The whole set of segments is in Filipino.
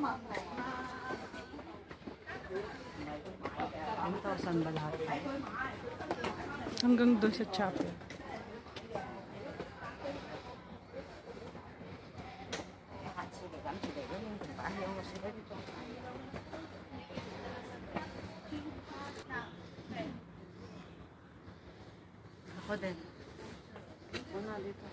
1,000 ba lahat? Hanggang doon sa chapel. Ako din. Una dito.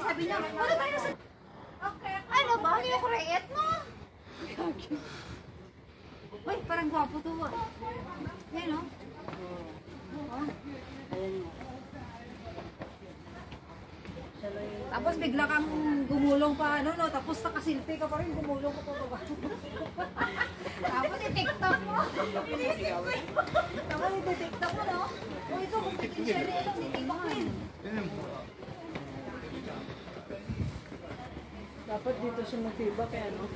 Sabi niya, ano ba yun? Ano ba? Ano yung kreet mo? Uy, parang gwapo to ah. Yan o. Tapos bigla kang gumulong pa, ano no? Tapos nakasilpi ka pa rin, gumulong ka pa ba? Tapos i-tiktok mo. Tapos i-tiktok mo, no? O ito, kung tikin-share na ito, i-tiktok din. Dapat dito siya mag-feedback kaya no?